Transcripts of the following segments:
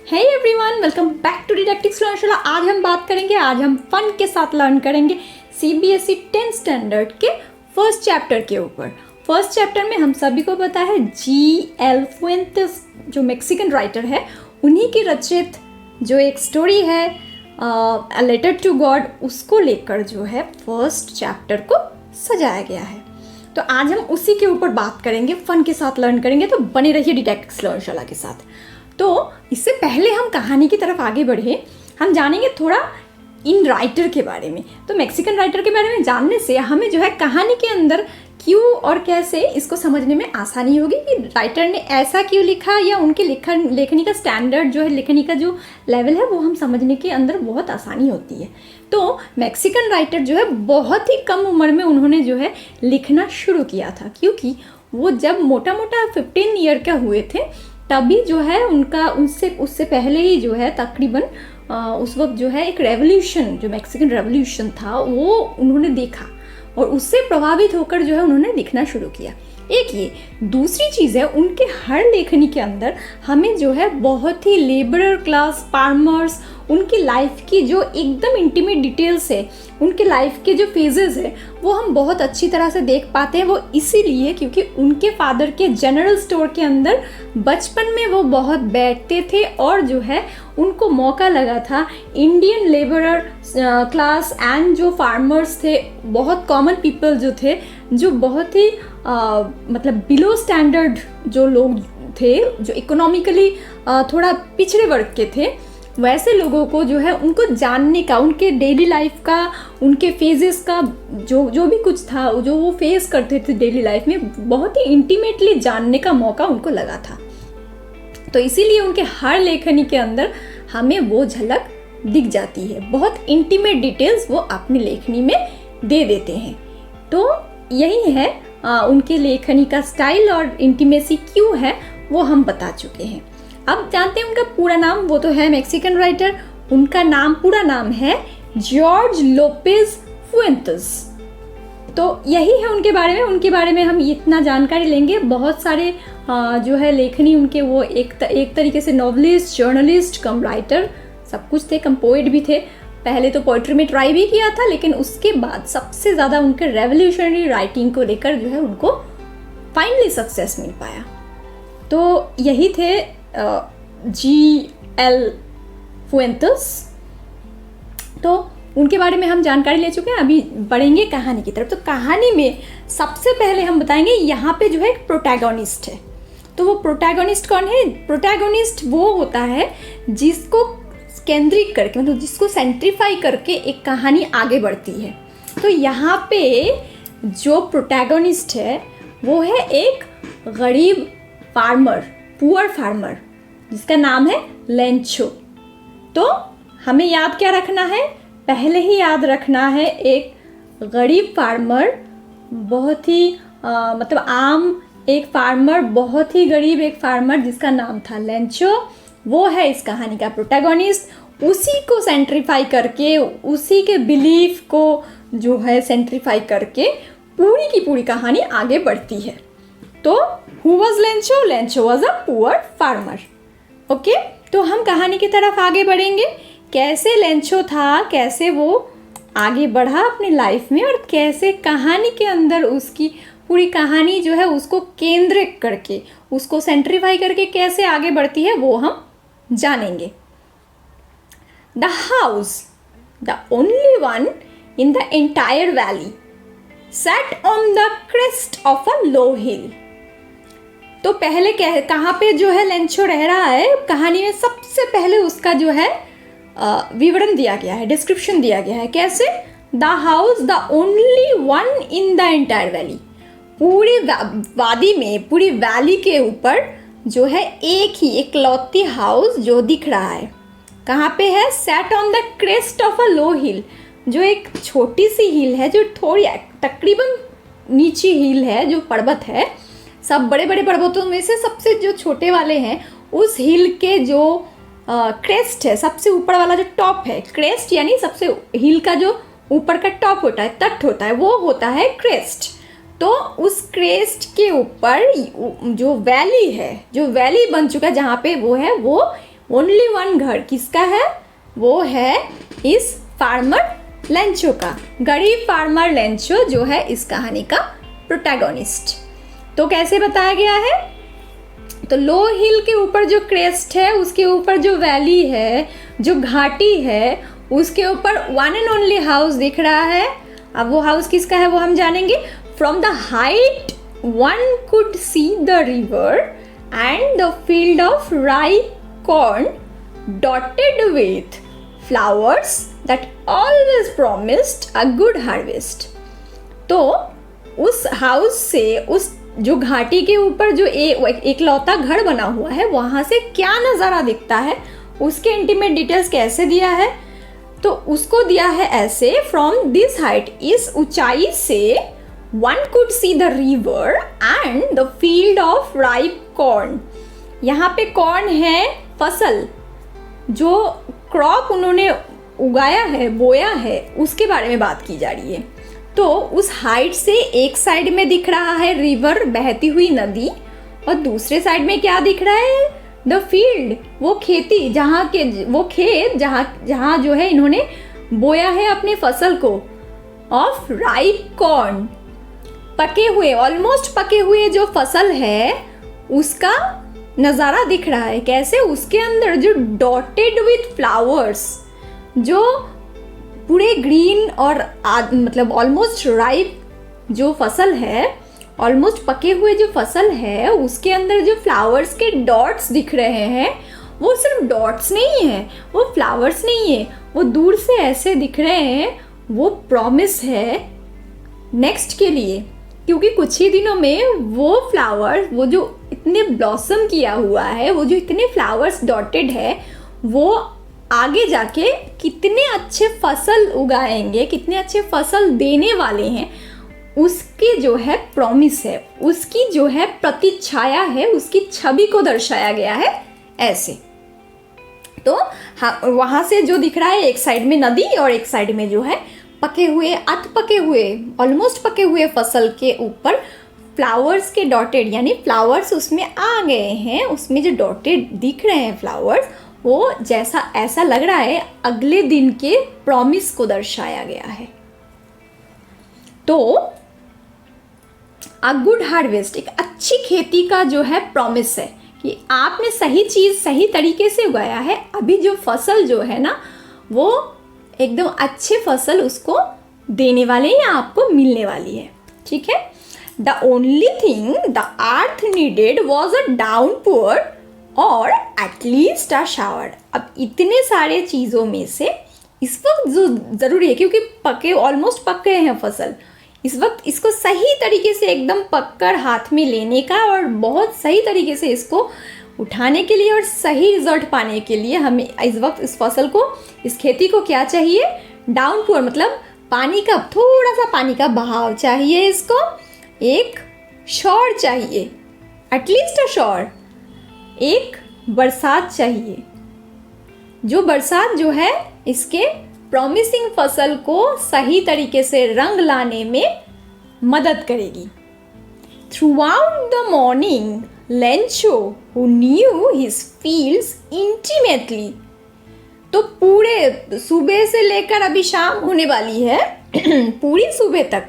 Hey everyone, welcome back to didactics लर्नशाला। आज हम फन के साथ लर्न करेंगे सीबीएसई 10th स्टैंडर्ड के फर्स्ट चैप्टर के ऊपर। फर्स्ट चैप्टर में हम सभी को पता है जी.एल. फुएंतेस जो मैक्सिकन राइटर है, उन्हीं की रचित जो एक स्टोरी है अ लेटर टू गॉड, उसको लेकर जो है फर्स्ट चैप्टर को सजाया गया है। तो आज हम उसी के ऊपर बात करेंगे, फन के साथ लर्न करेंगे। तो बने रहिए डिडक्टिक्स लर्नशाला के साथ। तो इससे पहले हम कहानी की तरफ आगे बढ़े, हम जानेंगे थोड़ा इन राइटर के बारे में। तो मैक्सिकन राइटर के बारे में जानने से हमें जो है कहानी के अंदर क्यों और कैसे इसको समझने में आसानी होगी कि राइटर ने ऐसा क्यों लिखा, या उनके लेखनी का स्टैंडर्ड जो है, लेखनी का जो लेवल है, वो हम समझने के अंदर बहुत आसानी होती है। तो मैक्सिकन राइटर जो है बहुत ही कम उम्र में उन्होंने जो है लिखना शुरू किया था, क्योंकि वो जब मोटा मोटा 15 ईयर का हुए थे तभी जो है उनका उससे पहले ही जो है तकरीबन उस वक्त जो है एक रेवोल्यूशन, जो मैक्सिकन रेवोल्यूशन था, वो उन्होंने देखा और उससे प्रभावित होकर जो है उन्होंने लिखना शुरू किया। एक ये, दूसरी चीज़ है उनके हर लेखनी के अंदर हमें जो है बहुत ही लेबरर क्लास, फार्मर्स, उनकी लाइफ की जो एकदम इंटीमेट डिटेल्स है, उनके लाइफ के जो फेजेस है, वो हम बहुत अच्छी तरह से देख पाते हैं। वो इसीलिए क्योंकि उनके फादर के जनरल स्टोर के अंदर बचपन में वो बहुत बैठते थे और जो है उनको मौका लगा था इंडियन लेबरर क्लास एंड जो फार्मर्स थे, बहुत कॉमन पीपल जो थे, जो बहुत ही मतलब बिलो स्टैंडर्ड जो लोग थे, जो इकोनॉमिकली थोड़ा पिछड़े वर्ग के थे, वैसे लोगों को जो है उनको जानने का, उनके डेली लाइफ का, उनके फेजेस का जो भी कुछ था, जो वो फेस करते थे डेली लाइफ में, बहुत ही इंटीमेटली जानने का मौका उनको लगा था। तो इसीलिए उनके हर लेखनी के अंदर हमें वो झलक दिख जाती है, बहुत इंटीमेट डिटेल्स वो अपनी लेखनी में दे देते हैं। तो यही है उनके लेखनी का स्टाइल, और इंटीमेसी क्यों है वो हम बता चुके हैं। अब जानते हैं उनका पूरा नाम। वो तो है मैक्सिकन राइटर, उनका पूरा नाम है जॉर्ज लोपेज फुएंतेस। तो यही है उनके बारे में हम इतना जानकारी लेंगे। बहुत सारे जो है लेखनी उनके, वो एक तरीके से नॉवलिस्ट, जर्नलिस्ट कम राइटर सब कुछ थे, कम पोइट भी थे। पहले तो पोइट्री में ट्राई भी किया था, लेकिन उसके बाद सबसे ज़्यादा उनके रेवोल्यूशनरी राइटिंग को लेकर जो है उनको फाइनली सक्सेस मिल पाया। तो यही थे जी.एल. फुएंतेस। तो उनके बारे में हम जानकारी ले चुके हैं। अभी बढ़ेंगे कहानी की तरफ। तो कहानी में सबसे पहले हम बताएंगे, यहाँ पे जो है एक प्रोटैगोनिस्ट है। तो वो प्रोटैगोनिस्ट कौन है? प्रोटैगोनिस्ट वो होता है जिसको केंद्रित करके, मतलब जिसको सेंट्रीफाई करके एक कहानी आगे बढ़ती है। तो यहाँ पे जो प्रोटैगोनिस्ट है वो है एक गरीब फार्मर, पुअर फार्मर, जिसका नाम है लेंचो। तो हमें याद क्या रखना है? पहले ही याद रखना है एक गरीब फार्मर, बहुत ही मतलब आम एक फार्मर, बहुत ही गरीब एक फार्मर जिसका नाम था लेंचो, वो है इस कहानी का प्रोटैगोनिस्ट। उसी को सेंट्रीफाई करके, उसी के बिलीफ को जो है सेंट्रीफाई करके पूरी की पूरी कहानी आगे बढ़ती है। तो who was Lencho? Lencho was a poor farmer. Okay, तो हम कहानी की तरफ आगे बढ़ेंगे। कैसे लेंचो था, कैसे वो आगे बढ़ा अपनी लाइफ में, और कैसे कहानी के अंदर उसकी पूरी कहानी जो है उसको केंद्रित करके, उसको सेंट्रीफाई करके कैसे आगे बढ़ती है, वो हम जानेंगे। The house, the only one in the entire valley, sat on the crest of a low hill। तो पहले कहाँ पे जो है लेंचो रह रहा है, कहानी में सबसे पहले उसका जो है विवरण दिया गया है, डिस्क्रिप्शन दिया गया है। कैसे? The house the only one in the entire valley, पूरी वादी में, पूरी वैली के ऊपर जो है एक ही इकलौती हाउस जो दिख रहा है। कहाँ पे है? sat on the crest of a low hill, जो एक छोटी सी हिल है, जो थोड़ी तकरीबन नीची हिल है, जो पर्वत है। सब बड़े बड़े पर्वतों में से सबसे जो छोटे वाले हैं, उस हिल के जो क्रेस्ट है, सबसे ऊपर वाला जो टॉप है, क्रेस्ट यानी सबसे हिल का जो ऊपर का टॉप होता है, तट होता है, वो होता है क्रेस्ट। तो उस क्रेस्ट के ऊपर जो वैली है, जो वैली बन चुका है जहाँ पे वो है, वो ओनली वन घर किसका है? वो है इस फार्मर लेंचो का। गरीब फार्मर लेंचो जो है इस कहानी का प्रोटैगोनिस्ट। तो कैसे बताया गया है? तो लो हिल के ऊपर जो क्रेस्ट है, उसके ऊपर जो वैली है, जो घाटी है, उसके ऊपर वन एंड ओनली हाउस दिख रहा है। अब वो हाउस किसका है वो हम जानेंगे। From the height one could see the river and the field of ripe corn dotted with flowers that always promised a good harvest. तो उस हाउस से, उस जो घाटी के ऊपर जो एकलौता घर बना हुआ है, वहाँ से क्या नज़ारा दिखता है, उसके इंटीमेट डिटेल्स कैसे दिया है? तो उसको दिया है ऐसे, फ्रॉम दिस हाइट, इस ऊंचाई से one could see the river and the field of ripe corn. यहाँ पे कॉर्न है फसल, जो क्रॉप उन्होंने उगाया है, बोया है, उसके बारे में बात की जा रही है। तो उस हाइट से एक साइड में दिख रहा है रिवर, बहती हुई नदी, और दूसरे साइड में क्या दिख रहा है? द फील्ड, वो खेती, जहाँ के वो खेत जहाँ जो है इन्होंने बोया है अपने फसल को, ऑफ राइप कॉर्न, पके हुए, ऑलमोस्ट पके हुए जो फसल है उसका नज़ारा दिख रहा है। कैसे? उसके अंदर जो डॉटेड विथ फ्लावर्स, जो पूरे ग्रीन और मतलब ऑलमोस्ट राइप जो फसल है, ऑलमोस्ट पके हुए जो फसल है, उसके अंदर जो फ्लावर्स के डॉट्स दिख रहे हैं, वो सिर्फ डॉट्स नहीं है, वो फ्लावर्स नहीं है, वो दूर से ऐसे दिख रहे हैं, वो प्रॉमिस है नेक्स्ट के लिए। क्योंकि कुछ ही दिनों में वो फ्लावर, वो जो इतने ब्लॉसम किया हुआ है, वो जो इतने फ्लावर्स डॉटेड है, वो आगे जाके कितने अच्छे फसल उगाएंगे, कितने अच्छे फसल देने वाले हैं, उसकी जो है प्रॉमिस है, उसकी जो है प्रतिच्छाया है, उसकी छवि को दर्शाया गया है ऐसे। तो वहाँ से जो दिख रहा है, एक साइड में नदी और एक साइड में जो है पके हुए, अध पके हुए, ऑलमोस्ट पके हुए फसल के ऊपर फ्लावर्स के डॉटेड, यानी फ्लावर्स उसमें आ गए हैं, उसमें जो डॉटेड दिख रहे हैं फ्लावर्स, वो जैसा ऐसा लग रहा है अगले दिन के प्रॉमिस को दर्शाया गया है। तो अ गुड हार्वेस्ट, एक अच्छी खेती का जो है प्रॉमिस है कि आपने सही चीज़ सही तरीके से उगाया है, अभी जो फसल जो है ना, वो एकदम अच्छे फसल उसको देने वाले हैं या आपको मिलने वाली है। ठीक है। The only thing the earth needed was a downpour और एटलीस्ट अ शावर। अब इतने सारे चीज़ों में से इस वक्त जो ज़रूरी है, क्योंकि पके, ऑलमोस्ट पक गए हैं फसल, इस वक्त इसको सही तरीके से एकदम पककर हाथ में लेने का और बहुत सही तरीके से इसको उठाने के लिए और सही रिजल्ट पाने के लिए हमें इस वक्त इस फसल को, इस खेती को क्या चाहिए? डाउनपोर, मतलब पानी का, थोड़ा सा पानी का बहाव चाहिए इसको, एक शॉर चाहिए, एटलीस्ट अ शॉर, एक बरसात चाहिए, जो बरसात जो है इसके प्रॉमिसिंग फसल को सही तरीके से रंग लाने में मदद करेगी। Throughout the morning Lencho who knew his fields intimately, तो पूरे सुबह से लेकर अभी शाम होने वाली है पूरी सुबह तक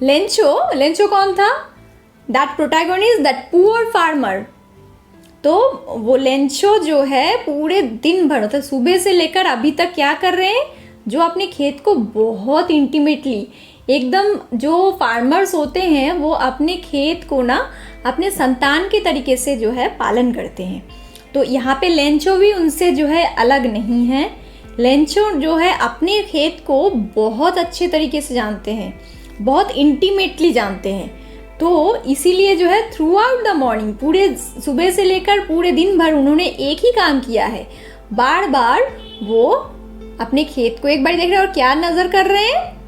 लेंचो कौन था? That protagonist, that poor farmer. तो वो लेंचो जो है पूरे दिन भर, मतलब सुबह से लेकर अभी तक क्या कर रहे हैं? जो अपने खेत को बहुत इंटीमेटली, एकदम जो फार्मर्स होते हैं वो अपने खेत को ना अपने संतान के तरीके से जो है पालन करते हैं। तो यहाँ पे लेंचो भी उनसे जो है अलग नहीं है। लेंचो जो है अपने खेत को बहुत अच्छे तरीके से जानते हैं, बहुत इंटीमेटली जानते हैं। तो इसीलिए जो है थ्रू आउट द मॉर्निंग, पूरे सुबह से लेकर पूरे दिन भर उन्होंने एक ही काम किया है, बार बार वो अपने खेत को एक बार देख रहे हैं और क्या नजर कर रहे हैं?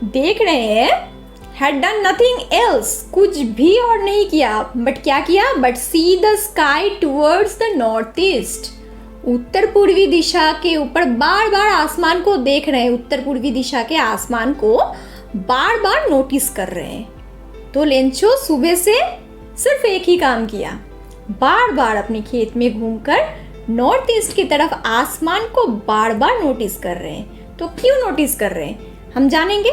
देख रहे हैं had done nothing else, कुछ भी और नहीं किया, बट क्या किया? But see the sky towards the north east, उत्तर पूर्वी दिशा के ऊपर बार बार आसमान को देख रहे हैं, उत्तर पूर्वी दिशा के आसमान को बार बार नोटिस कर रहे हैं। तो लेंचो सुबह से सिर्फ एक ही काम किया, बार बार अपने खेत में घूमकर नॉर्थ ईस्ट की तरफ आसमान को बार बार नोटिस कर रहे हैं। तो क्यों नोटिस कर रहे हैं हम जानेंगे।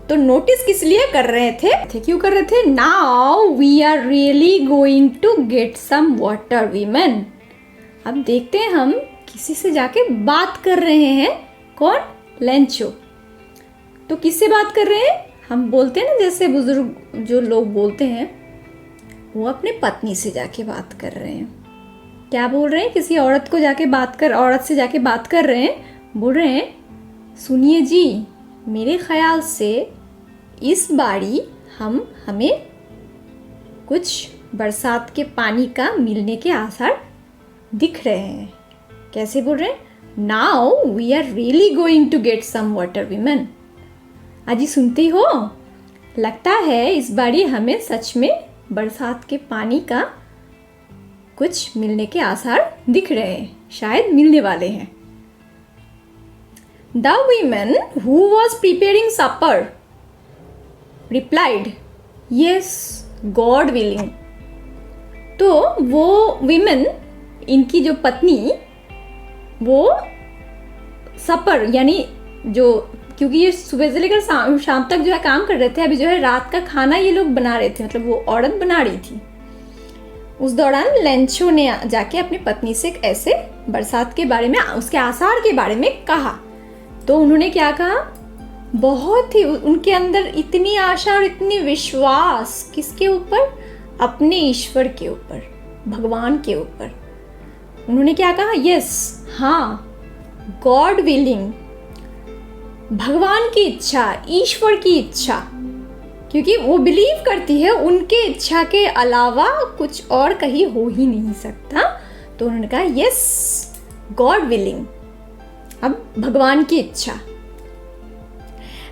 तो नोटिस किस लिए कर रहे थे क्यों कर रहे थे। Now we are really going to get some water women. अब देखते हैं हम किसी से जाके बात कर रहे हैं। कौन। लेंचो। तो किससे बात कर रहे हैं। हम बोलते हैं ना जैसे बुजुर्ग जो लोग बोलते हैं, वो अपने पत्नी से जाके बात कर रहे हैं। क्या बोल रहे हैं। किसी औरत को जाके औरत से जाके बात कर रहे हैं। बोल रहे हैं सुनिए जी, मेरे ख्याल से इस बारी हमें कुछ बरसात के पानी का मिलने के आसार दिख रहे हैं। कैसे बोल रहे हैं। Now we are really going to get some water women. अजी सुनती हो, लगता है इस बारी हमें सच में बरसात के पानी का कुछ मिलने के आसार दिख रहे हैं, शायद मिलने वाले हैं। The woman who was preparing supper replied, Yes, God willing. तो वो विमेन, इनकी जो पत्नी, वो सपर यानी जो, क्योंकि ये सुबह से लेकर शाम तक जो है काम कर रहे थे, अभी जो है रात का खाना ये लोग बना रहे थे, मतलब वो औरत बना रही थी। उस दौरान लेंचो ने जाके अपनी पत्नी से ऐसे बरसात के बारे में, उसके आसार के बारे में कहा। तो उन्होंने क्या कहा। बहुत ही उनके अंदर इतनी आशा और इतनी विश्वास, किसके ऊपर। अपने ईश्वर के ऊपर, भगवान के ऊपर। उन्होंने क्या कहा। यस, हाँ, गॉड विलिंग, भगवान की इच्छा, ईश्वर की इच्छा, क्योंकि वो बिलीव करती है उनके इच्छा के अलावा कुछ और कहीं हो ही नहीं सकता। तो उन्होंने कहा यस, गॉड विलिंग, अब भगवान की इच्छा।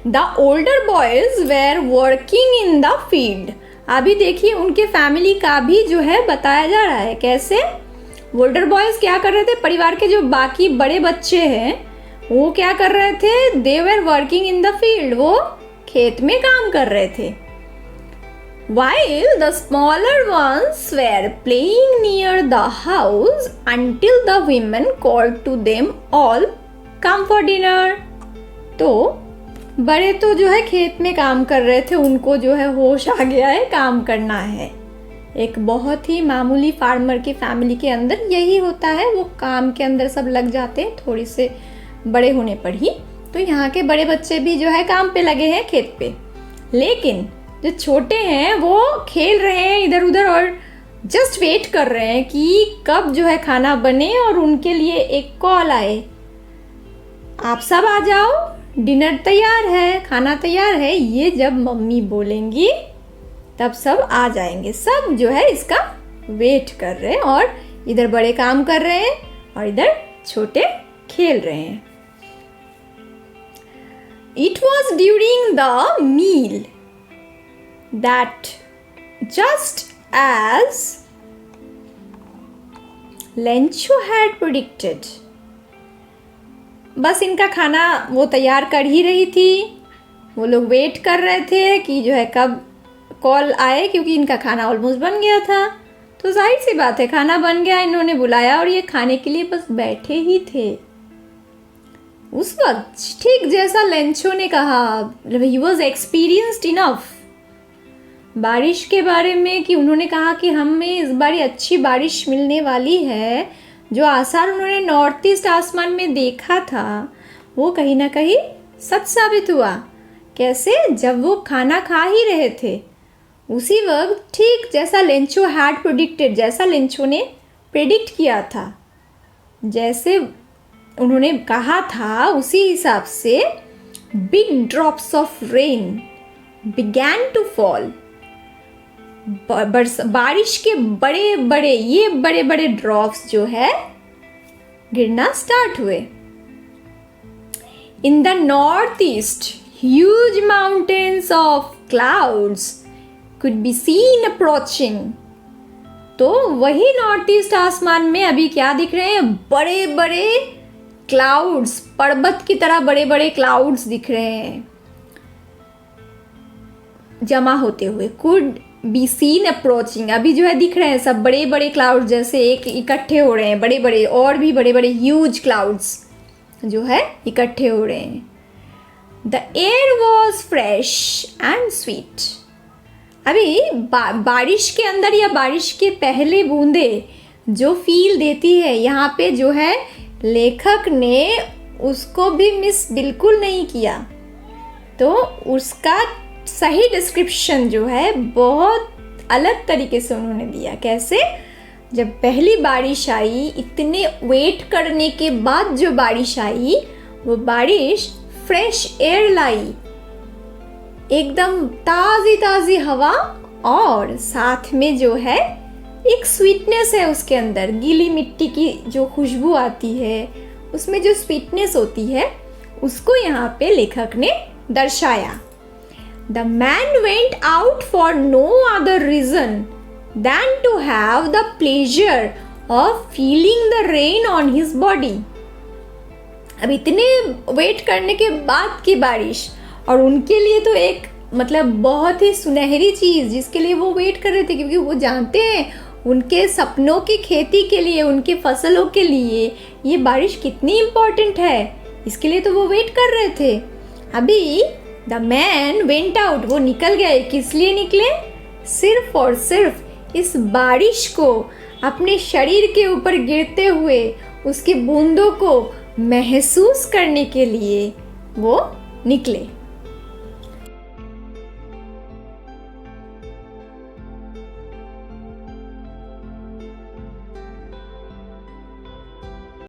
The older boys where working in the field. अभी देखिए उनके फैमिली का भी जो है बताया जा रहा है। कैसे। ओल्डर बॉयज क्या कर रहे थे। परिवार के जो बाकी बड़े बच्चे हैं वो क्या कर रहे थे। They were working in the field, वो खेत में काम कर रहे थे। While the smaller ones were playing near the house until the women called to them all come for dinner. तो बड़े तो जो है खेत में काम कर रहे थे, उनको जो है होश आ गया है काम करना है। एक बहुत ही मामूली फार्मर की फैमिली के अंदर यही होता है, वो काम के अंदर सब लग जाते हैं थोड़ी से बड़े होने पर ही। तो यहाँ के बड़े बच्चे भी जो है काम पे लगे हैं खेत पे, लेकिन जो छोटे हैं वो खेल रहे हैं इधर उधर और जस्ट वेट कर रहे हैं कि कब जो है खाना बने और उनके लिए एक कॉल आए, आप सब आ जाओ, डिनर तैयार है, खाना तैयार है। ये जब मम्मी बोलेंगी तब सब आ जाएंगे। सब जो है इसका वेट कर रहे हैं और इधर बड़े काम कर रहे हैं और इधर छोटे खेल रहे हैं। It was during the meal that just as Lencho had predicted. बस इनका खाना वो तैयार कर ही रही थी, वो लोग वेट कर रहे थे कि जो है कब कॉल आए, क्योंकि इनका खाना ऑलमोस्ट बन गया था। तो जाहिर सी बात है खाना बन गया, इन्होंने बुलाया और ये खाने के लिए बस बैठे ही थे। उस वक्त ठीक जैसा लेंचो ने कहा, ही वॉज एक्सपीरियंस्ड इनफ बारिश के बारे में, कि उन्होंने कहा कि हमें इस बार अच्छी बारिश मिलने वाली है। जो आसार उन्होंने नॉर्थ ईस्ट आसमान में देखा था वो कहीं ना कहीं सच साबित हुआ। कैसे। जब वो खाना खा ही रहे थे उसी वक्त ठीक जैसा लेंचो हैड प्रेडिक्टेड, जैसा लेंचो ने प्रेडिक्ट किया था, जैसे उन्होंने कहा था उसी हिसाब से big drops of rain began to fall. बारिश के बड़े बड़े ड्रॉप्स जो है गिरना स्टार्ट हुए। In the north east huge mountains of clouds could be seen approaching. तो वही नॉर्थ ईस्ट आसमान में अभी क्या दिख रहे हैं, बड़े बड़े क्लाउड्स, पर्वत की तरह बड़े बड़े क्लाउड्स दिख रहे हैं जमा होते हुए। Could be seen approaching. अभी जो है दिख रहे हैं सब बड़े बड़े क्लाउड जैसे एक इकट्ठे हो रहे हैं, बड़े बड़े और भी बड़े बड़े ह्यूज क्लाउड्स जो है इकट्ठे हो रहे हैं। The air was fresh and sweet. अभी बारिश के अंदर या बारिश के पहले बूंदे जो फील देती है, यहाँ पे जो है लेखक ने उसको भी मिस बिल्कुल नहीं किया। तो उसका सही डिस्क्रिप्शन जो है बहुत अलग तरीके से उन्होंने दिया। कैसे? जब पहली बारिश आई, इतने वेट करने के बाद जो बारिश आई, वो बारिश फ्रेश एयर लाई, एकदम ताज़ी ताज़ी हवा, और साथ में जो है एक स्वीटनेस है उसके अंदर। गीली मिट्टी की जो खुशबू आती है, उसमें जो स्वीटनेस होती है, उसको यहाँ पे लेखक ने दर्शाया। The man went out for no other reason than to have the pleasure of feeling the rain on his body. अब इतने वेट करने के बाद की बारिश, और उनके लिए तो एक मतलब बहुत ही सुनहरी चीज़ जिसके लिए वो वेट कर रहे थे, क्योंकि वो जानते हैं उनके सपनों की खेती के लिए, उनके फसलों के लिए ये बारिश कितनी इम्पोर्टेंट है, इसके लिए तो वो वेट कर रहे थे। अभी द मैन वेंट आउट, वो निकल गए। किस लिए निकले? सिर्फ और सिर्फ इस बारिश को अपने शरीर के ऊपर गिरते हुए उसकी बूंदों को महसूस करने के लिए वो निकले।